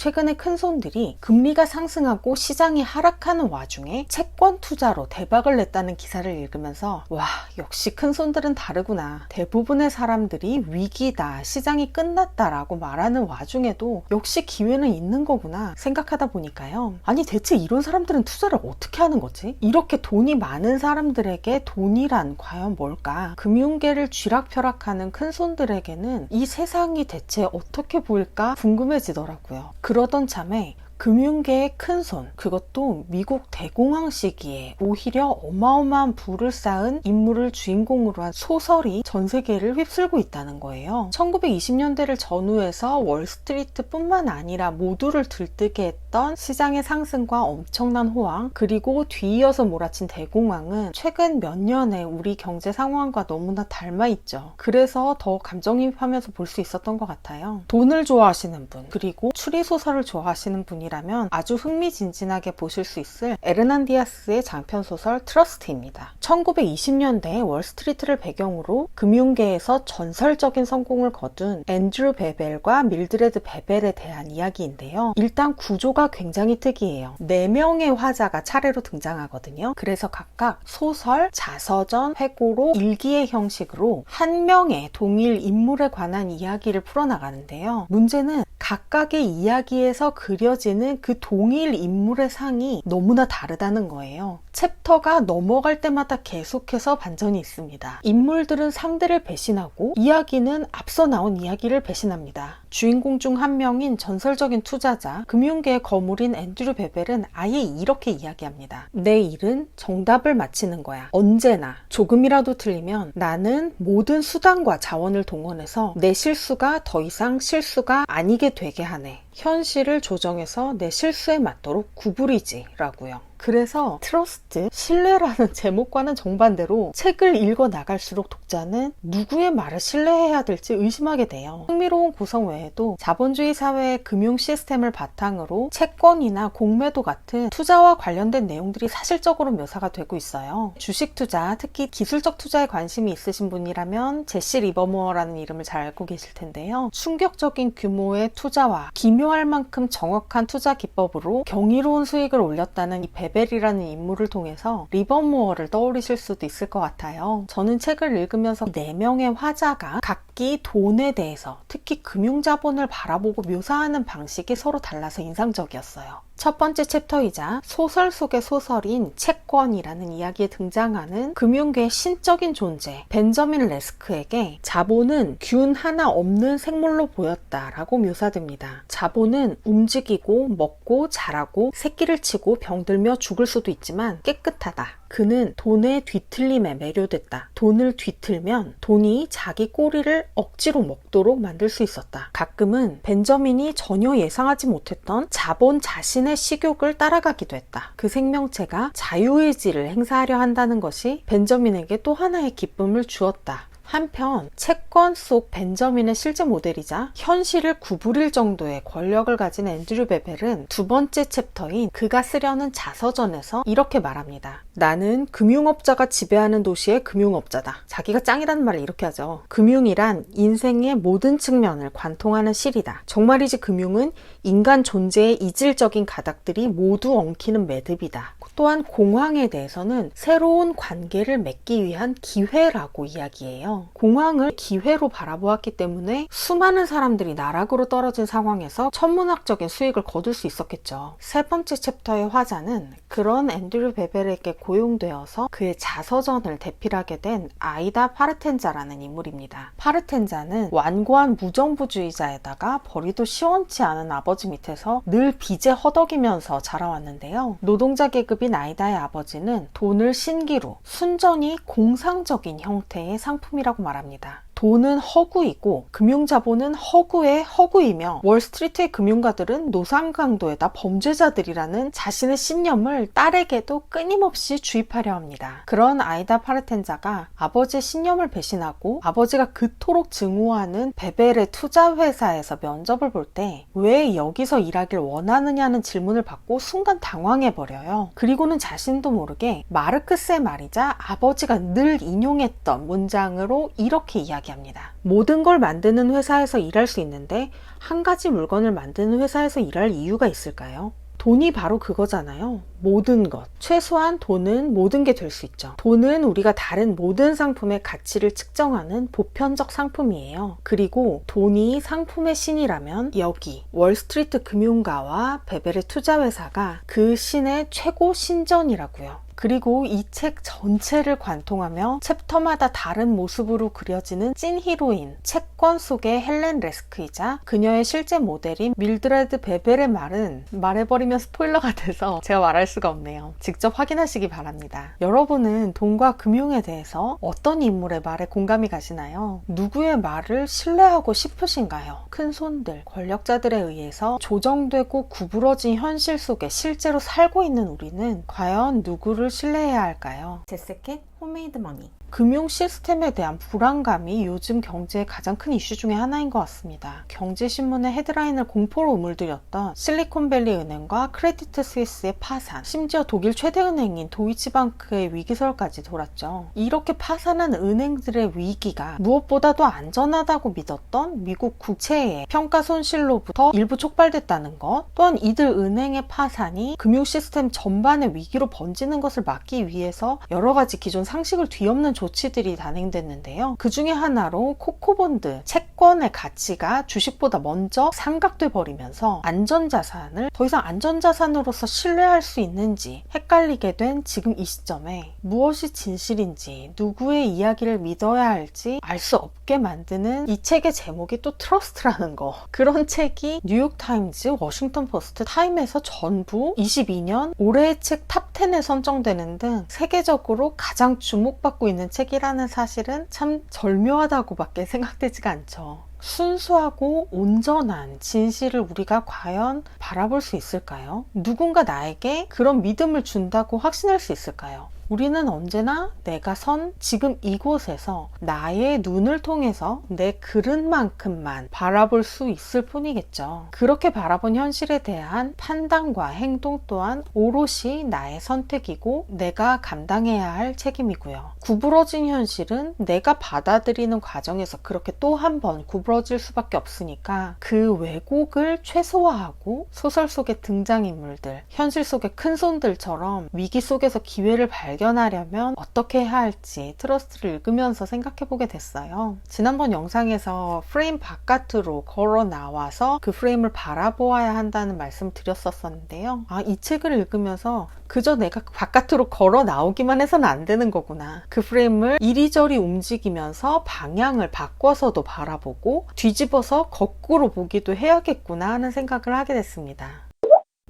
최근에 큰손들이 금리가 상승하고 시장이 하락하는 와중에 채권 투자로 대박을 냈다는 기사를 읽으면서 와, 역시 큰손들은 다르구나. 대부분의 사람들이 위기다, 시장이 끝났다라고 말하는 와중에도 역시 기회는 있는 거구나 생각하다 보니까요. 아니 대체 이런 사람들은 투자를 어떻게 하는 거지? 이렇게 돈이 많은 사람들에게 돈이란 과연 뭘까? 금융계를 쥐락펴락하는 큰손들에게는 이 세상이 대체 어떻게 보일까 궁금해지더라고요. 그러던 참에 금융계의 큰손, 그것도 미국 대공황 시기에 오히려 어마어마한 부를 쌓은 인물을 주인공으로 한 소설이 전 세계를 휩쓸고 있다는 거예요. 1920년대를 전후해서 월스트리트 뿐만 아니라 모두를 들뜨게 했던 시장의 상승과 엄청난 호황, 그리고 뒤이어서 몰아친 대공황은 최근 몇 년의 우리 경제 상황과 너무나 닮아있죠. 그래서 더 감정이입하면서 볼 수 있었던 것 같아요. 돈을 좋아하시는 분, 그리고 추리소설을 좋아하시는 분이 라면 아주 흥미진진하게 보실 수 있을 에르난디아스의 장편소설 트러스트입니다. 1920년대 월스트리트를 배경으로 금융계에서 전설적인 성공을 거둔 앤드류 베벨과 밀드레드 베벨에 대한 이야기인데요. 일단 구조가 굉장히 특이해요. 4명의 화자가 차례로 등장하거든요. 그래서 각각 소설, 자서전, 회고록, 일기의 형식으로 한 명의 동일 인물에 관한 이야기를 풀어나가는데요. 문제는 각각의 이야기에서 그려지는 그 동일 인물의 상이 너무나 다르다는 거예요. 챕터가 넘어갈 때마다 계속해서 반전이 있습니다. 인물들은 상대를 배신하고 이야기는 앞서 나온 이야기를 배신합니다. 주인공 중 한 명인 전설적인 투자자, 금융계의 거물인 앤드류 베벨은 아예 이렇게 이야기합니다. 내 일은 정답을 맞히는 거야. 언제나. 조금이라도 틀리면 나는 모든 수단과 자원을 동원해서 내 실수가 더 이상 실수가 아니게 되게 하네. 현실을 조정해서 내 실수에 맞도록 구부리지 라고요. 그래서 트러스트, 신뢰라는 제목과는 정반대로 책을 읽어 나갈수록 독자는 누구의 말을 신뢰해야 될지 의심하게 돼요. 흥미로운 구성 외에도 자본주의 사회의 금융 시스템을 바탕으로 채권이나 공매도 같은 투자와 관련된 내용들이 사실적으로 묘사가 되고 있어요. 주식 투자, 특히 기술적 투자에 관심이 있으신 분이라면 제시 리버모어라는 이름을 잘 알고 계실 텐데요. 충격적인 규모의 투자와 기묘할 만큼 정확한 투자 기법으로 경이로운 수익을 올렸다는 이 베벨이라는 인물을 통해서 리버모어를 떠올리실 수도 있을 것 같아요. 저는 책을 읽으면서 4명의 화자가 각기 돈에 대해서, 특히 금융자본을 바라보고 묘사하는 방식이 서로 달라서 인상적이었어요. 첫 번째 챕터이자 소설 속의 소설인 채권이라는 이야기에 등장하는 금융계의 신적인 존재 벤저민 레스크에게 자본은 균 하나 없는 생물로 보였다라고 묘사됩니다. 자본은 움직이고 먹고 자라고 새끼를 치고 병들며 죽을 수도 있지만 깨끗하다. 그는 돈의 뒤틀림에 매료됐다. 돈을 뒤틀면 돈이 자기 꼬리를 억지로 먹도록 만들 수 있었다. 가끔은 벤저민이 전혀 예상하지 못했던 자본 자신의 식욕을 따라가기도 했다. 그 생명체가 자유의지를 행사하려 한다는 것이 벤저민에게 또 하나의 기쁨을 주었다. 한편 채권 속 벤저민의 실제 모델이자 현실을 구부릴 정도의 권력을 가진 앤드류 베벨은 두 번째 챕터인 그가 쓰려는 자서전에서 이렇게 말합니다. 나는 금융업자가 지배하는 도시의 금융업자다. 자기가 짱이라는 말을 이렇게 하죠. 금융이란 인생의 모든 측면을 관통하는 실이다. 정말이지 금융은 인간 존재의 이질적인 가닥들이 모두 엉키는 매듭이다. 또한 공황에 대해서는 새로운 관계를 맺기 위한 기회라고 이야기해요. 공황을 기회로 바라보았기 때문에 수많은 사람들이 나락으로 떨어진 상황에서 천문학적인 수익을 거둘 수 있었겠죠. 세 번째 챕터의 화자는 그런 앤드류 베벨에게 고용되어서 그의 자서전을 대필하게 된 아이다 파르텐자라는 인물입니다. 파르텐자는 완고한 무정부주의자에다가 벌이도 시원치 않은 아버지 밑에서 늘 빚에 허덕이면서 자라왔는데요. 노동자 계급인 아이다의 아버지는 돈을 신기루, 순전히 공상적인 형태의 상품이라고 말합니다. 돈은 허구이고 금융자본은 허구의 허구이며 월스트리트의 금융가들은 노상강도에다 범죄자들이라는 자신의 신념을 딸에게도 끊임없이 주입하려 합니다. 그런 아이다 파르텐자가 아버지의 신념을 배신하고 아버지가 그토록 증오하는 베벨의 투자회사에서 면접을 볼 때 왜 여기서 일하길 원하느냐는 질문을 받고 순간 당황해버려요. 그리고는 자신도 모르게 마르크스의 말이자 아버지가 늘 인용했던 문장으로 이렇게 이야기합니다. 이야기합니다. 모든 걸 만드는 회사에서 일할 수 있는데 한 가지 물건을 만드는 회사에서 일할 이유가 있을까요? 돈이 바로 그거잖아요. 모든 것. 최소한 돈은 모든 게 될 수 있죠. 돈은 우리가 다른 모든 상품의 가치를 측정하는 보편적 상품이에요. 그리고 돈이 상품의 신이라면 여기 월스트리트 금융가와 베벨의 투자회사가 그 신의 최고 신전이라고요. 그리고 이 책 전체를 관통하며 챕터마다 다른 모습으로 그려지는 찐 히로인, 책권 속의 헬렌 레스크이자 그녀의 실제 모델인 밀드레드 베벨의 말은 말해버리면 스포일러가 돼서 제가 말할 수가 없네요. 직접 확인하시기 바랍니다. 여러분은 돈과 금융에 대해서 어떤 인물의 말에 공감이 가시나요? 누구의 말을 신뢰하고 싶으신가요? 큰 손들, 권력자들에 의해서 조정되고 구부러진 현실 속에 실제로 살고 있는 우리는 과연 누구를 신뢰해야 할까요? 제세켓 홈메이드 머니. 금융 시스템에 대한 불안감이 요즘 경제의 가장 큰 이슈 중에 하나인 것 같습니다. 경제신문의 헤드라인을 공포로 우물들였던 실리콘밸리 은행과 크레디트 스위스의 파산, 심지어 독일 최대 은행인 도이치방크의 위기설까지 돌았죠. 이렇게 파산한 은행들의 위기가 무엇보다도 안전하다고 믿었던 미국 국채의 평가 손실로부터 일부 촉발됐다는 것, 또한 이들 은행의 파산이 금융 시스템 전반의 위기로 번지는 것을 막기 위해서 여러 가지 기존 상식을 뒤엎는 조치들이 단행됐는데요. 그 중에 하나로 코코본드, 채권의 가치가 주식보다 먼저 상각돼 버리면서 안전자산을 더 이상 안전자산으로서 신뢰할 수 있는지 헷갈리게 된 지금 이 시점에 무엇이 진실인지 누구의 이야기를 믿어야 할지 알 수 없게 만드는 이 책의 제목이 또 트러스트라는 거. 그런 책이 뉴욕타임즈, 워싱턴포스트, 타임에서 전부 22년 올해의 책 탑10에 선정되는 등 세계적으로 가장 주목받고 있는 책이라는 사실은 참 절묘하다고밖에 생각되지가 않죠. 순수하고 온전한 진실을 우리가 과연 바라볼 수 있을까요? 누군가 나에게 그런 믿음을 준다고 확신할 수 있을까요? 우리는 언제나 내가 선 지금 이곳에서 나의 눈을 통해서 내 그릇만큼만 바라볼 수 있을 뿐이겠죠. 그렇게 바라본 현실에 대한 판단과 행동 또한 오롯이 나의 선택이고 내가 감당해야 할 책임이고요. 구부러진 현실은 내가 받아들이는 과정에서 그렇게 또 한 번 구부러질 수밖에 없으니까 그 왜곡을 최소화하고 소설 속의 등장인물들, 현실 속의 큰손들처럼 위기 속에서 기회를 발견하려면 어떻게 해야 할지 트러스트를 읽으면서 생각해보게 됐어요. 지난번 영상에서 프레임 바깥으로 걸어 나와서 그 프레임을 바라보아야 한다는 말씀을 드렸었는데요. 이 책을 읽으면서 그저 내가 바깥으로 걸어 나오기만 해서는 안 되는 거구나. 그 프레임을 이리저리 움직이면서 방향을 바꿔서도 바라보고 뒤집어서 거꾸로 보기도 해야겠구나 하는 생각을 하게 됐습니다.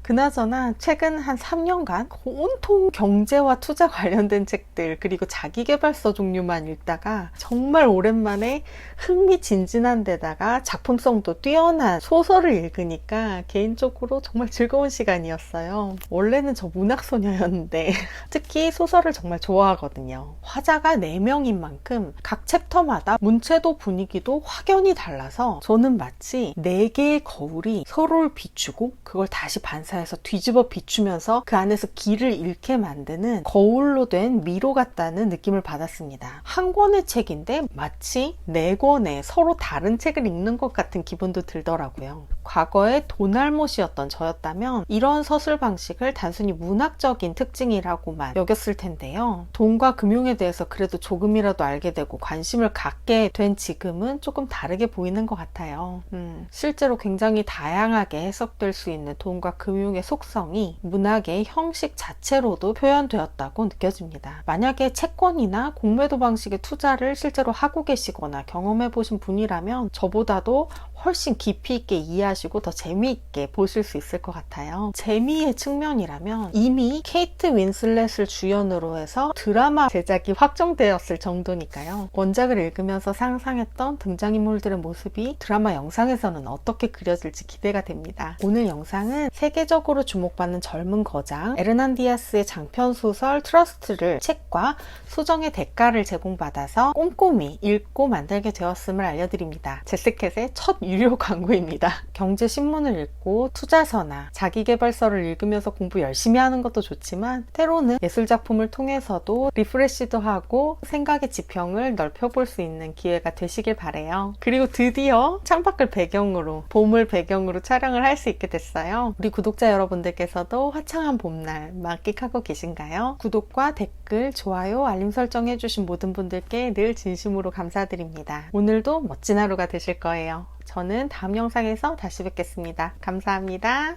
그나저나 최근 한 3년간 온통 경제와 투자 관련된 책들 그리고 자기계발서 종류만 읽다가 정말 오랜만에 흥미진진한 데다가 작품성도 뛰어난 소설을 읽으니까 개인적으로 정말 즐거운 시간이었어요. 원래는 저 문학소녀였는데 특히 소설을 정말 좋아하거든요. 화자가 4명인 만큼 각 챕터마다 문체도 분위기도 확연히 달라서 저는 마치 4개의 거울이 서로를 비추고 그걸 다시 반사해서 뒤집어 비추면서 그 안에서 길을 잃게 만드는 거울로 된 미로 같다는 느낌을 받았습니다. 한 권의 책인데 마치 4권의 서로 다른 책을 읽는 것 같은 기분도 들더라고요. 과거에 돈알못이었던 저였다면 이런 서술 방식을 단순히 문학적인 특징이라고만 여겼을 텐데요. 돈과 금융에 대해서 그래도 조금이라도 알게 되고 관심을 갖게 된 지금은 조금 다르게 보이는 것 같아요. 실제로 굉장히 다양하게 해석될 수 있는 돈과 금융의 속성이 문학의 형식 자체로도 표현되었다고 느껴집니다. 만약에 채권이나 공매도 방식의 투자를 실제로 하고 계시거나 경험해 보신 분이라면 저보다도 훨씬 깊이 있게 이해하시고 더 재미있게 보실 수 있을 것 같아요. 재미의 측면이라면 이미 케이트 윈슬렛을 주연으로 해서 드라마 제작이 확정되었을 정도니까요. 원작을 읽으면서 상상했던 등장인물들의 모습이 드라마 영상에서는 어떻게 그려질지 기대가 됩니다. 오늘 영상은 세계적으로 주목받는 젊은 거장 에르난디아스의 장편소설 트러스트를 책과 소정의 대가를 제공받아서 꼼꼼히 읽고 만들게 되었음을 알려드립니다. 제스켓의 첫 유료 광고입니다. 경제신문을 읽고 투자서나 자기계발서를 읽으면서 공부 열심히 하는 것도 좋지만 때로는 예술작품을 통해서도 리프레시도 하고 생각의 지평을 넓혀볼 수 있는 기회가 되시길 바래요. 그리고 드디어 창밖을 배경으로 봄을 배경으로 촬영을 할 수 있게 됐어요. 우리 구독자 여러분들께서도 화창한 봄날 만끽하고 계신가요? 구독과 댓글, 좋아요, 알림 설정 해주신 모든 분들께 늘 진심으로 감사드립니다. 오늘도 멋진 하루가 되실 거예요. 저는 다음 영상에서 다시 뵙겠습니다. 감사합니다.